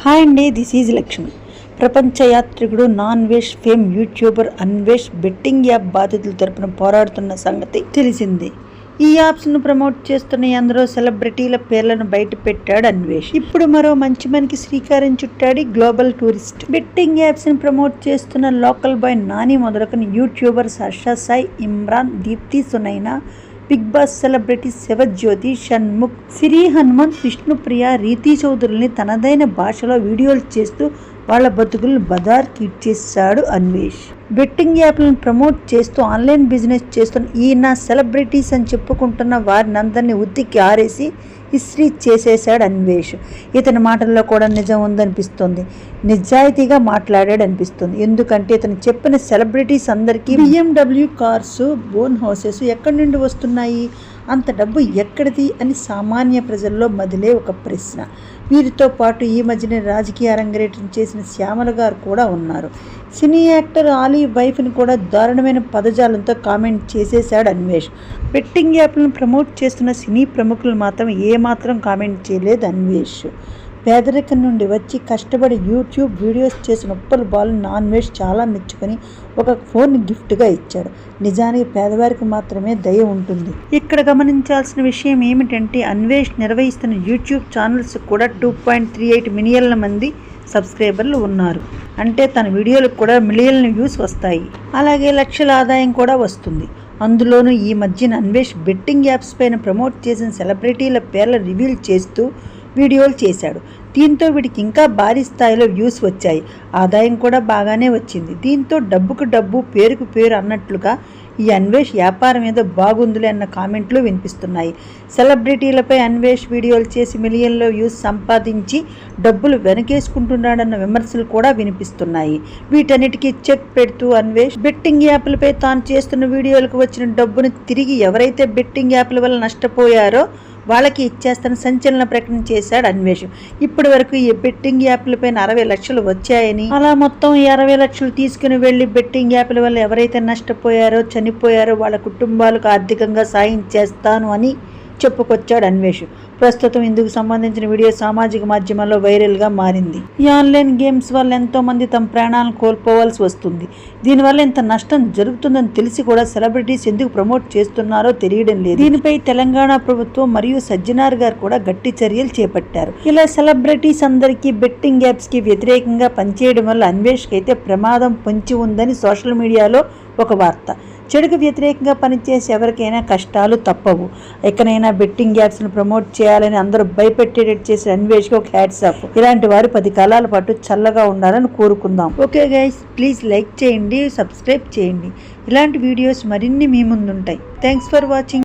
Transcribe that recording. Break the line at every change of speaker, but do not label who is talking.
Hi అండి, this is Lakshmi. ప్రపంచ యాత్రికుడు non veg fame YouTuber Anvesh betting app బాధితుల తరపున పోరాడుతున్న సంగతి తెలిసిందే. ఈ యాప్స్ను ప్రమోట్ చేస్తున్న ఎందరో సెలబ్రిటీల పేర్లను బయట పెట్టాడు అన్వేష్. ఇప్పుడు మరో మంచి మనకి శ్రీకారం చుట్టాడు గ్లోబల్ టూరిస్ట్. బెట్టింగ్ యాప్స్ని ప్రమోట్ చేస్తున్న లోకల్ బాయ్ నాని మొదలుకొని YouTubers Harsha Sai, Imran, Deepti Sunaina, big boss celebrity Shivajyothi, Shanmukh, Siri Hanumanth, Vishnupriya, Riti చౌదరుల్ని తనదైన భాషలో వీడియోలు చేస్తూ వాళ్ళ బతుకులను బజార్కి ఇచ్చేశాడు అన్వేష్. బెట్టింగ్ యాప్లను ప్రమోట్ చేస్తూ ఆన్లైన్ బిజినెస్ చేస్తున్న ఈయన సెలబ్రిటీస్ అని చెప్పుకుంటున్న వారిని అందరినీ ఉతికి ఆరేసి హిస్టరీ చేసేశాడు అన్వేష్. ఇతని మాటల్లో కూడా నిజం ఉందనిపిస్తుంది, నిజాయితీగా మాట్లాడాడు అనిపిస్తుంది. ఎందుకంటే ఇతను చెప్పిన సెలబ్రిటీస్ అందరికీ BMW కార్స్, బోన్ హౌసెస్ ఎక్కడి నుండి వస్తున్నాయి, అంత డబ్బు ఎక్కడిది అని సామాన్య ప్రజల్లో మదిలే ఒక ప్రశ్న. వీరితో పాటు ఈ మధ్యనే రాజకీయ అరంగేట్రం చేసిన శ్యామల గారు కూడా ఉన్నారు. సినీ యాక్టర్ ఆలీ వైఫ్ని కూడా దారుణమైన పదజాలంతో కామెంట్ చేసేశాడు అన్వేష్. బెట్టింగ్ యాప్లను ప్రమోట్ చేస్తున్న సినీ ప్రముఖులు మాత్రం ఏమాత్రం కామెంట్ చేయలేదు అన్వేష్. పేదరికం నుండి వచ్చి కష్టపడి యూట్యూబ్ వీడియోస్ చేసిన ఉప్పల్ బాలుని అన్వేష్ చాలా మెచ్చుకొని ఒక ఫోన్ గిఫ్ట్గా ఇచ్చాడు. నిజానికి పేదవారికి మాత్రమే దయ ఉంటుంది. ఇక్కడ గమనించాల్సిన విషయం ఏమిటంటే అన్వేష్ నిర్వహిస్తున్న యూట్యూబ్ ఛానల్స్ కూడా 2.38 మిలియన్ల మంది సబ్స్క్రైబర్లు ఉన్నారు. అంటే తన వీడియోలకు కూడా మిలియన్ల వ్యూస్ వస్తాయి, అలాగే లక్షల ఆదాయం కూడా వస్తుంది. అందులోనూ ఈ మధ్యన అన్వేష్ బెట్టింగ్ యాప్స్ పైన ప్రమోట్ చేసిన సెలబ్రిటీల పేర్ల రివీల్ చేస్తూ వీడియోలు చేశాడు. దీంతో వీడికి ఇంకా భారీ స్థాయిలో వ్యూస్ వచ్చాయి, ఆదాయం కూడా బాగానే వచ్చింది. దీంతో డబ్బుకు డబ్బు, పేరుకు పేరు అన్నట్లుగా ఈ అన్వేష్ వ్యాపారం ఏదో బాగుందిలే అన్న కామెంట్లు వినిపిస్తున్నాయి. సెలబ్రిటీలపై అన్వేష్ వీడియోలు చేసి మిలియన్లో వ్యూస్ సంపాదించి డబ్బులు వెనకేసుకుంటున్నాడన్న విమర్శలు కూడా వినిపిస్తున్నాయి. వీటన్నిటికీ చెక్ పెడుతూ అన్వేష్ బెట్టింగ్ యాప్లపై తాను చేస్తున్న వీడియోలకు వచ్చిన డబ్బును తిరిగి ఎవరైతే బెట్టింగ్ యాప్ల వల్ల నష్టపోయారో వాళ్ళకి ఇచ్చేస్తాను సంచలన ప్రకటన చేశాడు అన్వేష్. ఇప్పటి వరకు ఈ బెట్టింగ్ యాప్లపైన 60 లక్షలు వచ్చాయని, అలా మొత్తం 60 లక్షలు తీసుకుని వెళ్లి బెట్టింగ్ యాప్ల వల్ల ఎవరైతే నష్టపోయారో, చనిపోయారో వాళ్ళ కుటుంబాలకు ఆర్థికంగా సాయం చేస్తాను అని చెప్పుకొచ్చాడు అన్వేష్. ప్రస్తుతం ఇందుకు సంబంధించిన వీడియో సామాజిక మాధ్యమాల్లో వైరల్గా మారింది. ఈ ఆన్లైన్ గేమ్స్ వల్ల ఎంతో మంది తమ ప్రాణాలను కోల్పోవాల్సి వస్తుంది. దీనివల్ల ఇంత నష్టం జరుగుతుందని తెలిసి కూడా సెలబ్రిటీస్ ఎందుకు ప్రమోట్ చేస్తున్నారో తెలియడం లేదు. దీనిపై తెలంగాణ ప్రభుత్వం మరియు సజ్జనార్ గారు కూడా గట్టి చర్యలు చేపట్టారు. ఇలా సెలబ్రిటీస్ అందరికీ బెట్టింగ్ యాప్స్ కి వ్యతిరేకంగా పనిచేయడం వల్ల అన్వేష్కి అయితే ప్రమాదం పొంచి ఉందని సోషల్ మీడియాలో ఒక వార్త. చెడుకు వ్యతిరేకంగా పనిచేసి ఎవరికైనా కష్టాలు తప్పవు. ఎక్కడైనా బెట్టింగ్ యాప్స్ను ప్రమోట్ చేయాలని అందరూ భయపెట్టేటట్టు చేసే అన్వేష్కి ఒక హ్యాట్స్ ఆఫ్. ఇలాంటి వారు 10 కాలాల పాటు చల్లగా ఉండాలని కోరుకుందాం. ఓకే గైస్, ప్లీజ్ లైక్ చేయండి, సబ్స్క్రైబ్ చేయండి. ఇలాంటి వీడియోస్ మరిన్ని మీ ముందుంటాయి. Thanks for watching.